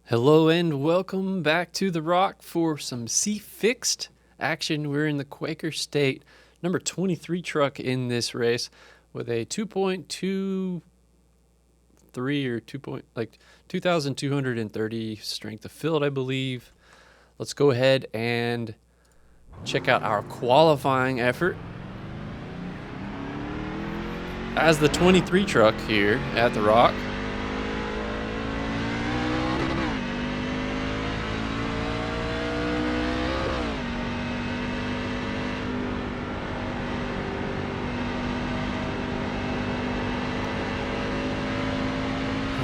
Hello and welcome back to the Rock for some C-Fixed action. We're in the Quaker State number 23 truck in this race with a 2.23 or 2,230 strength of field, I believe. Let's go ahead and check out our qualifying effort as the 23 truck here at the Rock.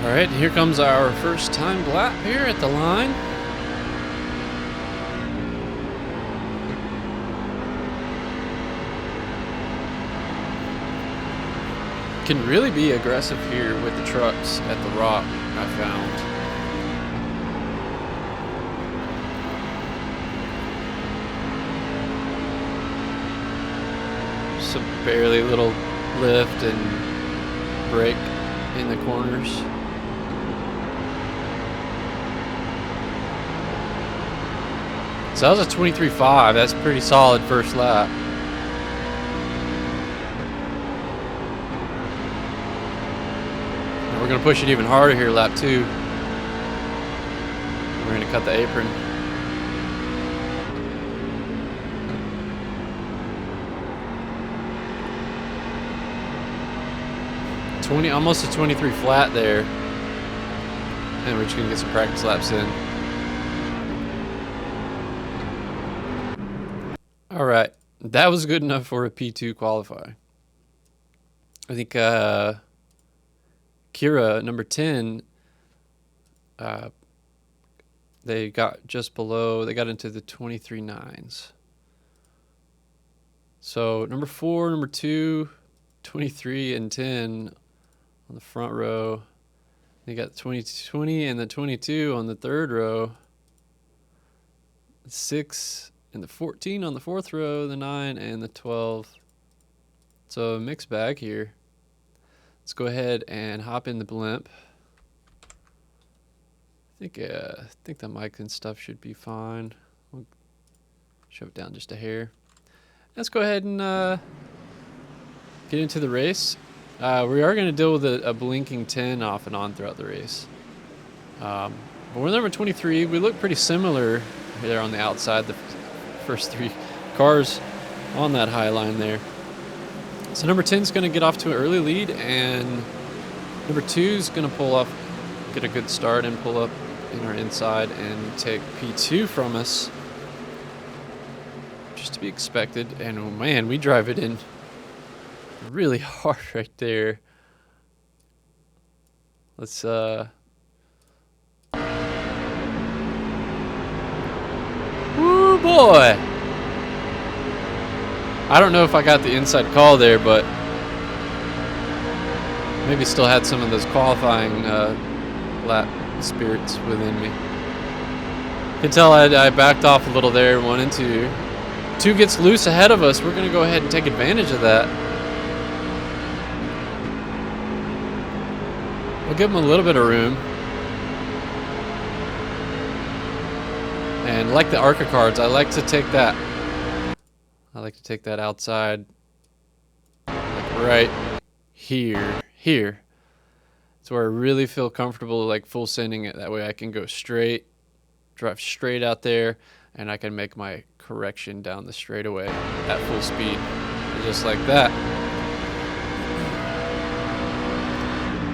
All right, here comes our first time lap here at the line. Can really be aggressive here with the trucks at the Rock, I found. Some barely little lift and brake in the corners. So that was a 23.5. That's pretty solid first lap. Now we're going to push it even harder here, lap 2. We're going to cut the apron. Almost a 23 flat there. And we're just going to get some practice laps in. All right, that was good enough for a P2 qualify. I think Kira, number 10, they got just below, they got into the 23.9s. So number 4, number 2, 23 and 10 on the front row. They got 20 and the 22 on the third row. 6 and the 14 on the fourth row, the 9 and the 12. So a mixed bag here. Let's go ahead and hop in the blimp. I think the mic and stuff should be fine. We'll shove it down just a hair. Let's go ahead and get into the race. We are going to deal with a blinking 10 off and on throughout the race. But we're number 23. We look pretty similar there on the outside. The first 3 cars on that high line there. So number 10 is going to get off to an early lead, and number 2 is going to pull up, get a good start and pull up in our inside and take P2 from us. Just to be expected. And oh man, we drive it in really hard right there. Let's Woo boy! I don't know if I got the inside call there, but maybe still had some of those qualifying lap spirits within me. You can tell I backed off a little there, 1 and 2. 2 gets loose ahead of us. We're going to go ahead and take advantage of that. We'll give him a little bit of room. And like the ARCA cards, I like to take that. I like to take that outside, like right here. It's where I really feel comfortable, like full sending it. That way I can go straight, drive straight out there, and I can make my correction down the straightaway at full speed, just like that.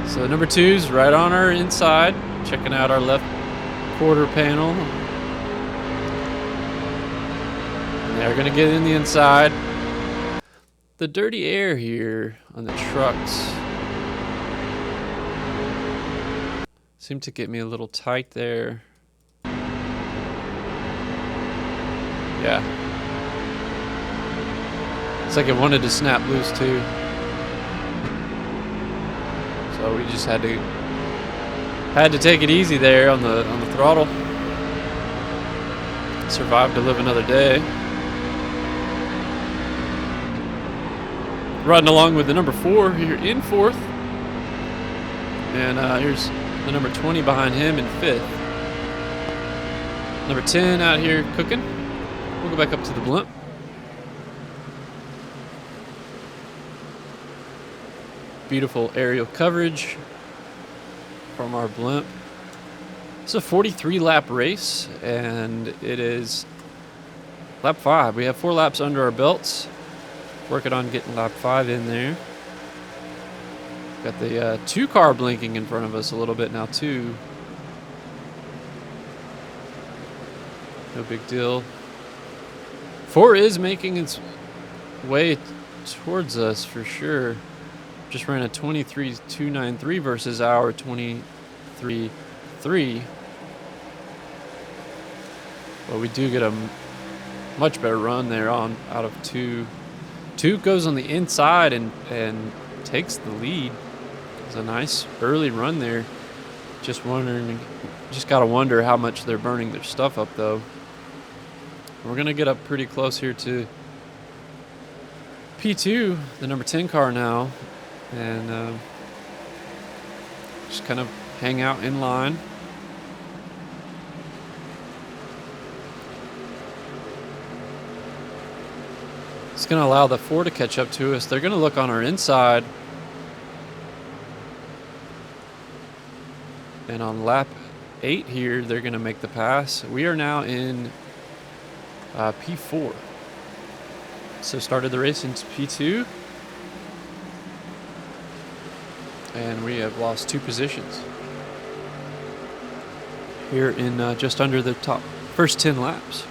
So number 2's right on our inside, checking out our left quarter panel. They're going to get in the inside. The dirty air here on the trucks seemed to get me a little tight there. Yeah. It's like it wanted to snap loose too. So we just had to take it easy there on the throttle. Survived to live another day. Riding along with the number 4 here in 4th. And here's the number 20 behind him in 5th. Number 10 out here cooking. We'll go back up to the blimp. Beautiful aerial coverage from our blimp. It's a 43 lap race, and it is lap 5. We have 4 laps under our belts. Working on getting lap 5 in there. Got the 2 car blinking in front of us a little bit now too. No big deal. 4 is making its way towards us for sure. Just ran a 23.293 versus our 23.3. But we do get a much better run there on out of 2. 2 goes on the inside and takes the lead. It's a nice early run there. Just gotta wonder how much they're burning their stuff up though. We're gonna get up pretty close here to P2, the number 10 car now, and just kind of hang out in line. It's going to allow the 4 to catch up to us. They're going to look on our inside. And on lap 8 here, they're going to make the pass. We are now in P4. So started the race into P2. And we have lost 2 positions here in just under the top first 10 laps.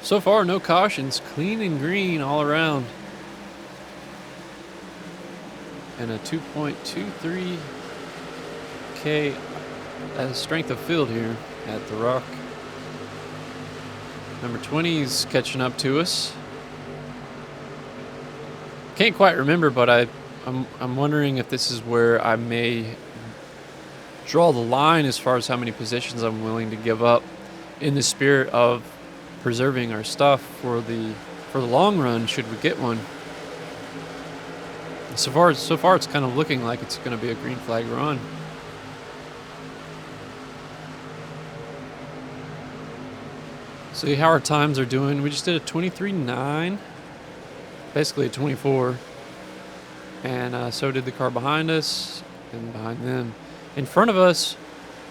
So far, no cautions, clean and green all around. And a 2.23K strength of field here at the Rock. Number 20 is catching up to us. Can't quite remember, but I'm wondering if this is where I may draw the line as far as how many positions I'm willing to give up in the spirit of preserving our stuff for the long run should we get one. So far it's kind of looking like it's going to be a green flag run. See how our times are doing. We just did a 23.9, basically a 24, and so did the car behind us and behind them. In front of us,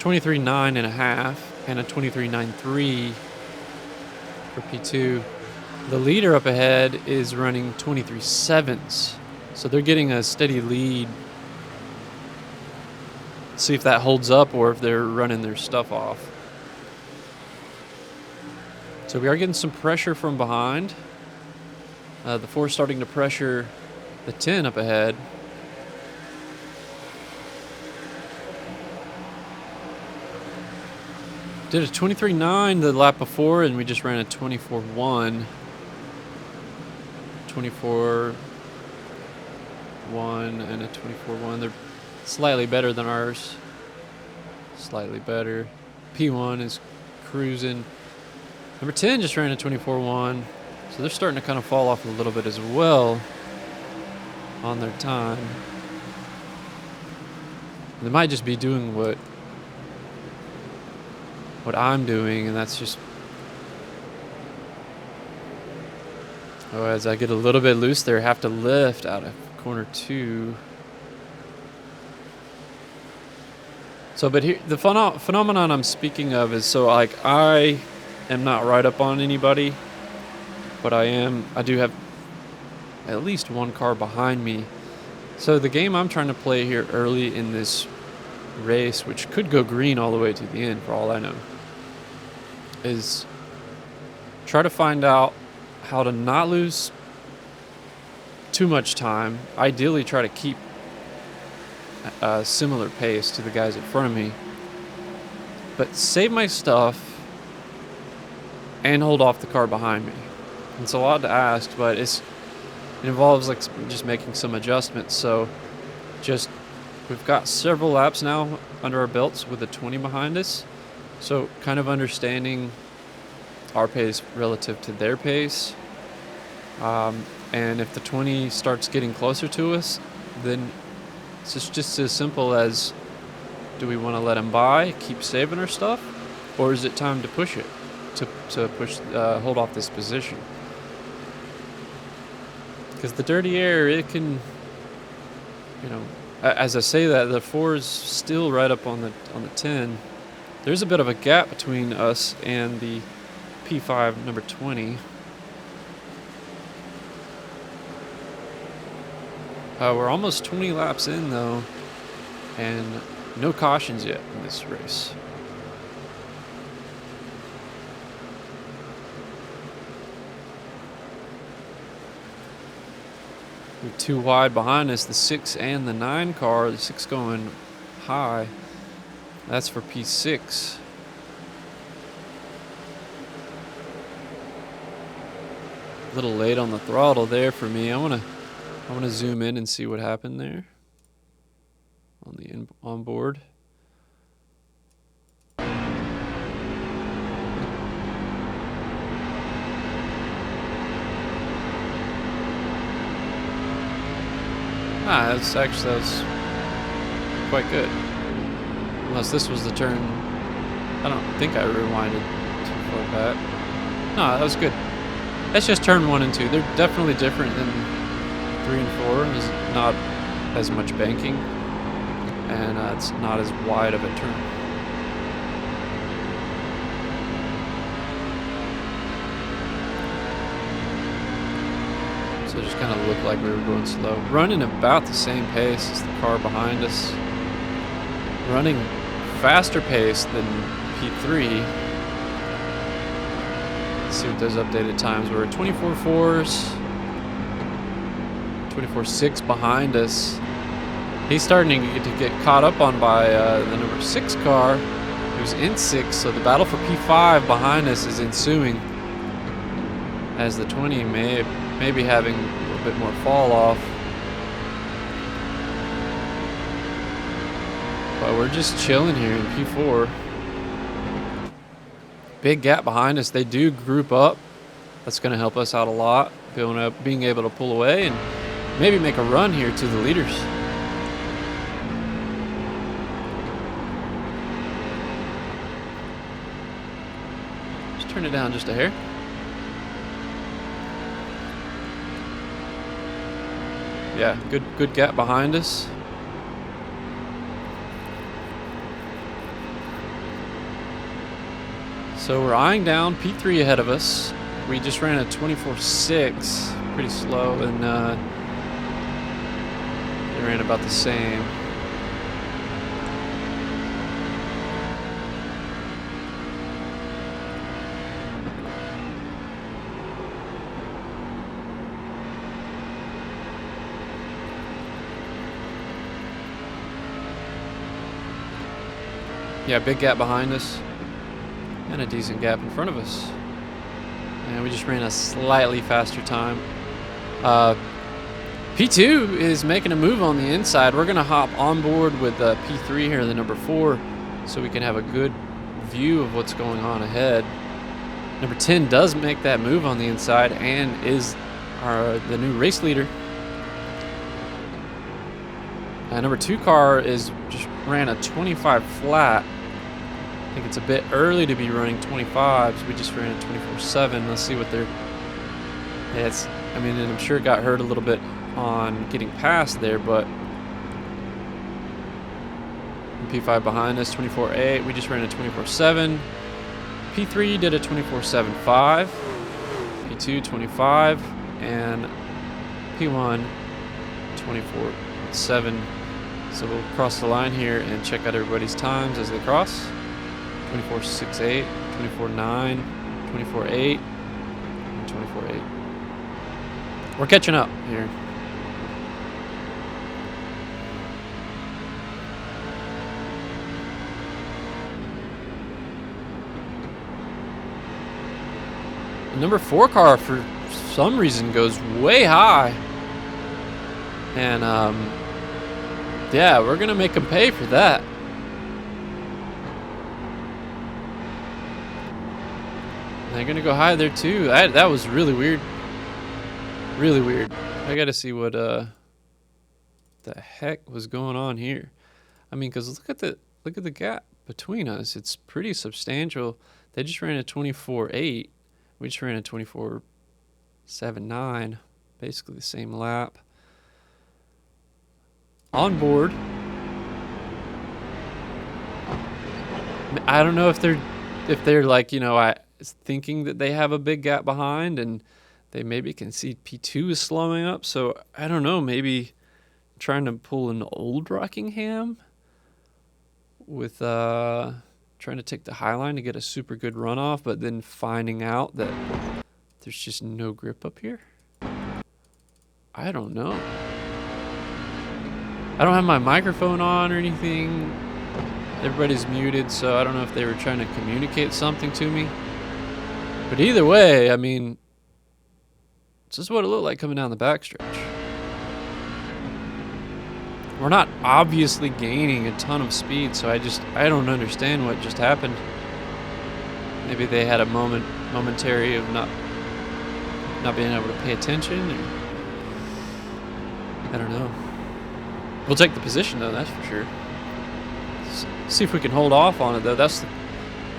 23.9 and a half and a 23.93 for P2. The leader up ahead is running 23.7s, so they're getting a steady lead. See if that holds up or if they're running their stuff off. So we are getting some pressure from behind. The 4 starting to pressure the 10 up ahead. Did a 23.9 the lap before, and we just ran a 24.1. 24.1 and a 24.1. They're slightly better than ours. Slightly better. P1 is cruising. Number 10 just ran a 24.1. So they're starting to kind of fall off a little bit as well on their time. They might just be doing what I'm doing, and that's just, as I get a little bit loose there, have to lift out of corner 2. So, but here, the phenomenon I'm speaking of is, so like I am not right up on anybody, but I do have at least 1 car behind me. So the game I'm trying to play here early in this race, which could go green all the way to the end for all I know, is try to find out how to not lose too much time. Ideally try to keep a similar pace to the guys in front of me, but save my stuff and hold off the car behind me. It's a lot to ask, but it involves like just making some adjustments. So we've got several laps now under our belts with a 20 behind us. So kind of understanding our pace relative to their pace. And if the 20 starts getting closer to us, then it's just as simple as, do we want to let him by, keep saving our stuff, or is it time to push it, to push, hold off this position? Because the dirty air, it can, you know, as I say that, the 4 is still right up on the 10. There's a bit of a gap between us and the P5 number 20. We're almost 20 laps in though, and no cautions yet in this race. We're too wide behind us, the 6 and the 9 car, the 6 going high. That's for P6. A little late on the throttle there for me. I want to zoom in and see what happened there on the onboard. That was quite good. Unless this was the turn. I don't think I rewinded too far back. No, that was good. That's just turn 1 and 2. They're definitely different than 3 and 4. There's not as much banking, and it's not as wide of a turn. So it just kind of looked like we were going slow. Running about the same pace as the car behind us. Running faster pace than P3. Let's see what those updated times were. 24.4s. 24.6 behind us. He's starting to get caught up on by the number 6 car, who's in 6. So the battle for P5 behind us is ensuing, as the 20 may be having a little bit more fall off. But we're just chilling here in P4. Big gap behind us. They do group up. That's going to help us out a lot, being able to pull away and maybe make a run here to the leaders. Just turn it down just a hair. Yeah, good gap behind us. So we're eyeing down P3 ahead of us. We just ran a 24.6, pretty slow, and they ran about the same. Yeah, big gap behind us. And a decent gap in front of us. And we just ran a slightly faster time. P2 is making a move on the inside. We're going to hop on board with P3 here, the number 4, so we can have a good view of what's going on ahead. Number 10 does make that move on the inside and is the new race leader. Number 2 car just ran a 25 flat. I think it's a bit early to be running 25s. We just ran a 24.7. Let's see what they're. I mean, and I'm sure it got hurt a little bit on getting past there, but P5 behind us, 24.8. We just ran a 24.7. P3 did a 24.75. P2 25, and P1 24.7. So we'll cross the line here and check out everybody's times as they cross. 24.68, 24.9, 24.8, and 24.8. We're catching up here. The number 4 car, for some reason, goes way high. And, yeah, we're going to make them pay for that. They're going to go high there too. That was really weird. Really weird. I gotta see what the heck was going on here. I mean, because look at the gap between us. It's pretty substantial. They just ran a 24.8. We just ran a 24.79. Basically the same lap. On board. I don't know if they're like, you know, thinking that they have a big gap behind and they maybe can see P2 is slowing up. So I don't know, maybe trying to pull an old Rockingham with trying to take the high line to get a super good runoff, but then finding out that there's just no grip up here. I don't know. I don't have my microphone on or anything. Everybody's muted, so I don't know if they were trying to communicate something to me. But either way, I mean, this is what it looked like coming down the backstretch. We're not obviously gaining a ton of speed, so I don't understand what just happened. Maybe they had a momentary of not being able to pay attention, or I don't know. We'll take the position though, that's for sure. See if we can hold off on it though. That's the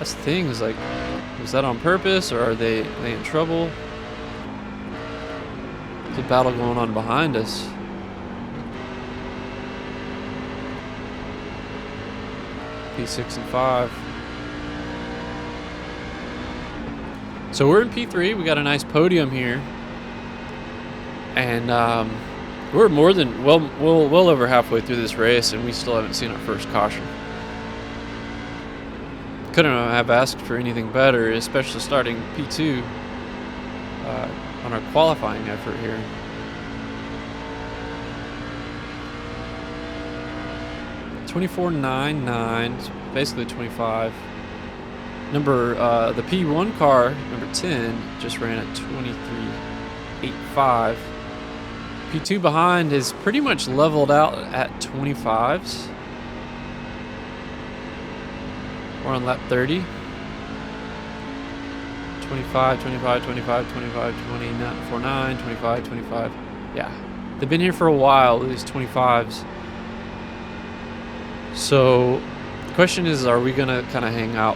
thing, is like, was that on purpose or are they in trouble? There's a battle going on behind us. P6 and 5. So we're in P3. We got a nice podium here, and we're more than well over halfway through this race, and we still haven't seen our first caution. Couldn't have asked for anything better, especially starting P2 on our qualifying effort here. $24.99, basically 25. The P1 car, number 10, just ran at 23.85. P2 behind is pretty much leveled out at 25s. We're on lap 30. 25, 25, 25, 25, 29, 25, 25. Yeah, they've been here for a while, these 25s. So the question is, are we gonna kind of hang out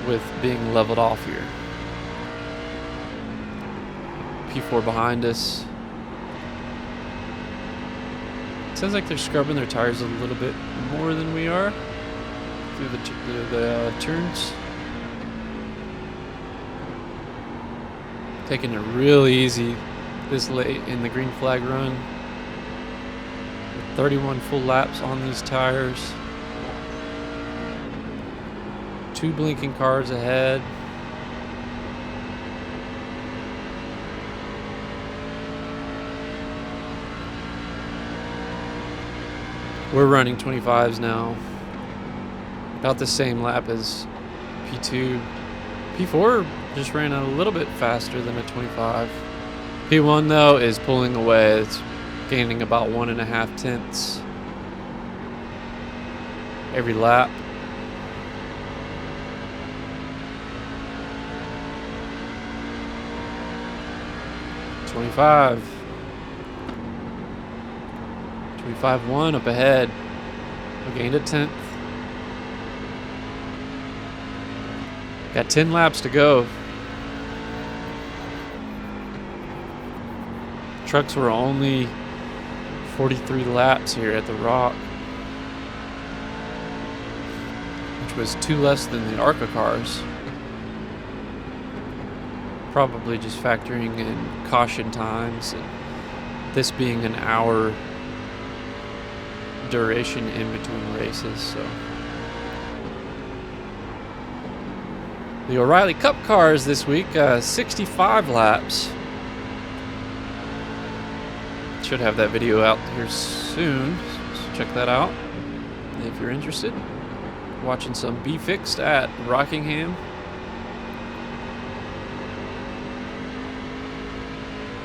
with being leveled off here? P4 behind us. Sounds like they're scrubbing their tires a little bit more than we are through the turns. Taking it real easy this late in the green flag run. 31 full laps on these tires. 2 blinking cars ahead. We're running 25s now. About the same lap as P2. P4 just ran a little bit faster than a 25. P1 though is pulling away. It's gaining about 1.5 tenths every lap. $25. 25.1 up ahead. We gained a tenth. Got 10 laps to go. Trucks were only 43 laps here at the Rock, which was 2 less than the ARCA cars. Probably just factoring in caution times and this being an hour duration in between races. So the O'Reilly Cup cars this week, 65 laps. Should have that video out here soon, so check that out if you're interested. Watching some B-Fixed at Rockingham.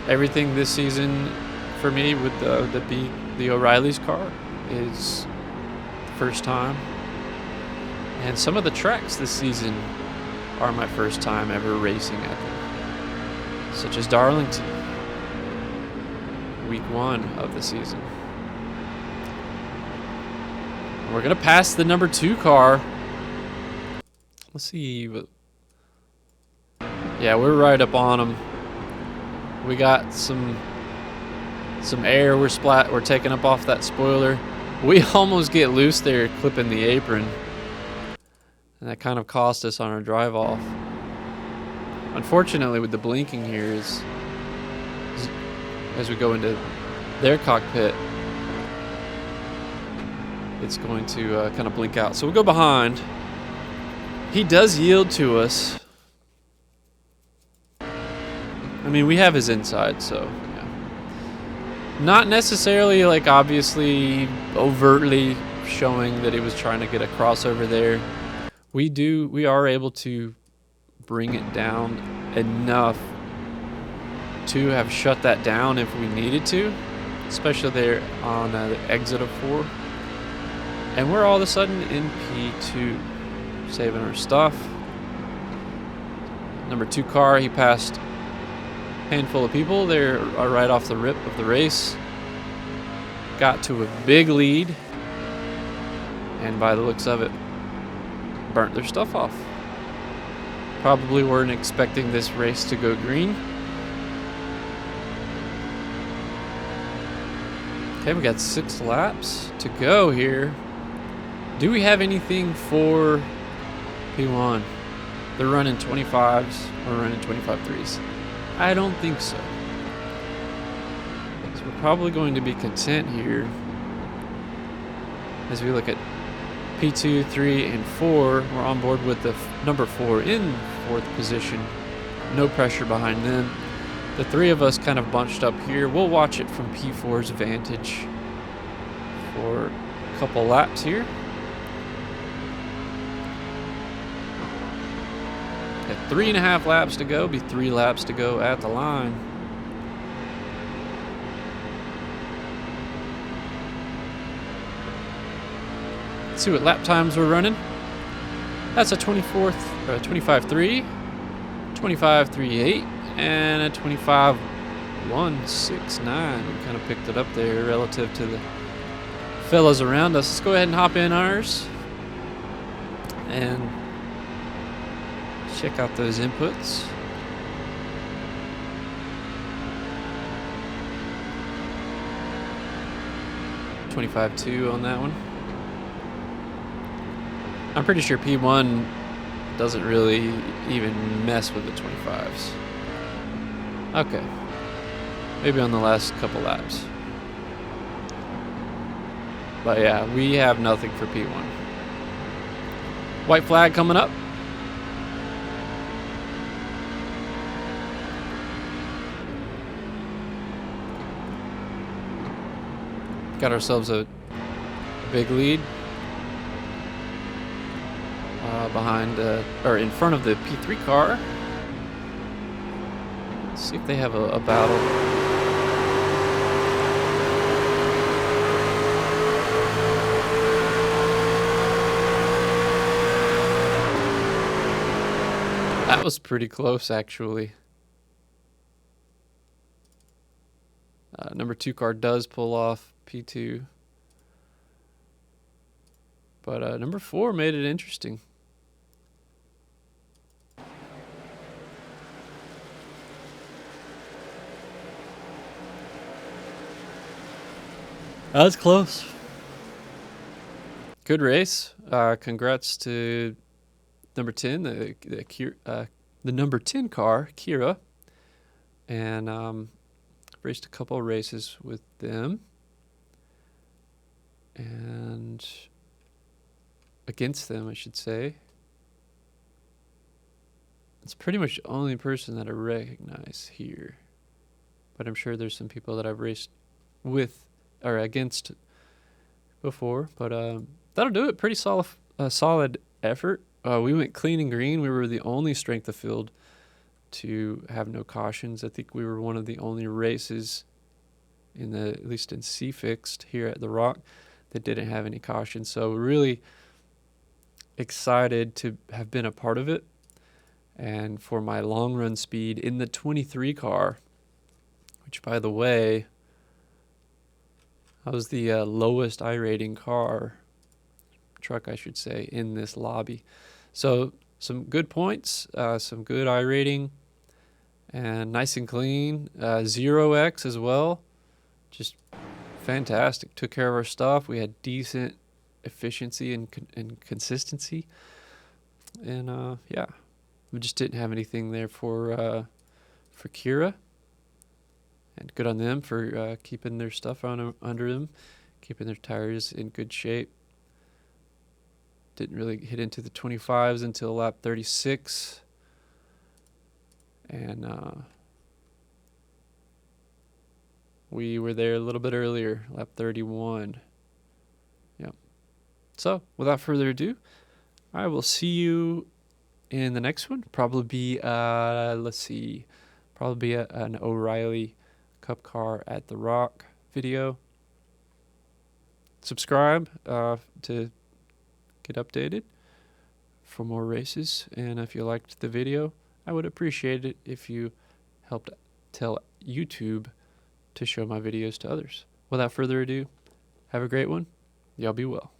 Everything this season for me with the O'Reilly's car is the first time, and some of the tracks this season are my first time ever racing at them, such as Darlington. week 1 of the season. We're going to pass the number 2 car. Let's see. Yeah, we're right up on them. We got some air. We're taking up off that spoiler. We almost get loose there clipping the apron. And that kind of cost us on our drive off. Unfortunately, with the blinking here is as we go into their cockpit, it's going to kind of blink out. So we'll go behind. He does yield to us. I mean, we have his inside, so yeah. Not necessarily like obviously overtly showing that he was trying to get a crossover there. We are able to bring it down enough to have shut that down if we needed to, especially there on the exit of 4. And we're all of a sudden in P2, saving our stuff. Number 2 car, he passed a handful of people. They're right off the rip of the race. Got to a big lead, and by the looks of it, burnt their stuff off. Probably weren't expecting this race to go green. Okay, we got 6 laps to go here. Do we have anything for P1? They're running 25s. We're running 25.3s. I don't think so. So we're probably going to be content here as we look at P2, 3, and 4. We're on board with the number 4 in 4th position. No pressure behind them. The 3 of us kind of bunched up here. We'll watch it from P4's vantage for a couple laps here. Got 3.5 laps to go. Be 3 laps to go at the line. Let's see what lap times we're running. That's a 25.3, 25.38, and a 25.169. We kind of picked it up there relative to the fellas around us. Let's go ahead and hop in ours and check out those inputs. $25.2 on that one. I'm pretty sure P1 doesn't really even mess with the 25s. Okay. Maybe on the last couple laps. But yeah, we have nothing for P1. White flag coming up. Got ourselves a big lead. Behind, or in front of the P3 car. Let's see if they have a battle. That was pretty close, actually. Number 2 car does pull off P2. But number 4 made it interesting. That was close. Good race. Congrats to number 10, the number 10 car, Kira. And raced a couple of races with them. And against them, I should say. It's pretty much the only person that I recognize here. But I'm sure there's some people that I've raced with or against before. But that'll do it. Pretty solid effort. We went clean and green. We were the only strength of field to have no cautions. I think we were one of the only races at least in C-Fixed here at the Rock that didn't have any cautions. So we're really excited to have been a part of it. And for my long run speed in the 23 car, which by the way, I was the lowest I rating truck, I should say, in this lobby. So some good points, some good I rating, and nice and clean. 0x as well, just fantastic. Took care of our stuff. We had decent efficiency and consistency, and yeah, we just didn't have anything there for Kira. And good on them for keeping their stuff under them, keeping their tires in good shape. Didn't really hit into the 25s until lap 36. And we were there a little bit earlier, lap 31. Yep. So, without further ado, I will see you in the next one. Probably be, let's see, probably be an O'Reilly Cup car at the Rock video. Subscribe to get updated for more races, and if you liked the video, I would appreciate it if you helped tell YouTube to show my videos to others. Without further ado, have a great one. Y'all be well.